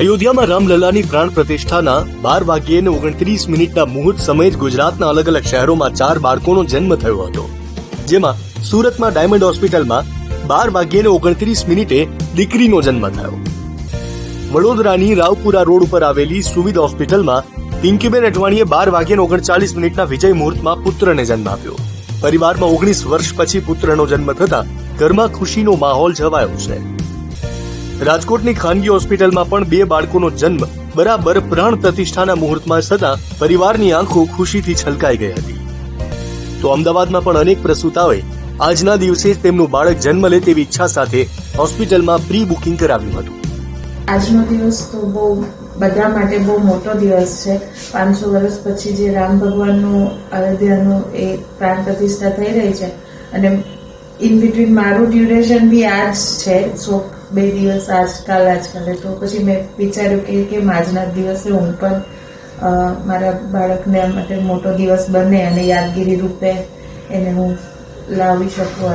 અયોધ્યામાં રામલલ્લાની પ્રાણ પ્રતિષ્ઠાના 12:29 મુહૂર્ત સમયે જ ગુજરાતના અલગ અલગ શહેરોમાં 4 બાળકોનો જન્મ થયો હતો, જેમાં સુરતમાં ડાયમંડ હોસ્પિટલમાં 12:29 દીકરીનો જન્મ થયો. વડોદરાની રાવપુરા રોડ ઉપર આવેલી સુવિધ હોસ્પિટલમાં પિંકીબેન અટવાણીએ 12:39 વિજય મુહૂર્તમાં પુત્રને જન્મ આપ્યો. પરિવારમાં 19 વર્ષ પછી પુત્રનો જન્મ થતા ઘરમાં ખુશીનો માહોલ છવાયો છે. રાજકોટની ખાનગી હોસ્પિટલમાં પણ 2 બાળકોનો જન્મ બરાબર પ્રાણ પ્રતિષ્ઠાના મુહૂર્તમાં થતા પરિવારની આંખો ખુશીથી છલકાઈ ગઈ હતી. તો અમદાવાદમાં પણ અનેક પ્રસૂતાઓએ આજના દિવસે જ તેમનું બાળક જન્મ લે તેવી ઈચ્છા સાથે હોસ્પિટલમાં પ્રી બુકિંગ કરાવ્યું હતું. આજનો દિવસ તો બહુ બધા માટે બહુ મોટો દિવસ છે. 500 વર્ષ પછી જે રામ ભગવાનનું અયોધ્યાનું એ પ્રાણ પ્રતિષ્ઠા થઈ રહી છે અને ઇન બિટવીન મારું ડ્યુરેશન બી આ જ છે. 2 દિવસ આજકાલે તો પછી મેં વિચાર્યું કે કેમ આજના દિવસે હું પણ મારા બાળકને માટે મોટો દિવસ બને અને યાદગીરી રૂપે એને હું લાવી શકું.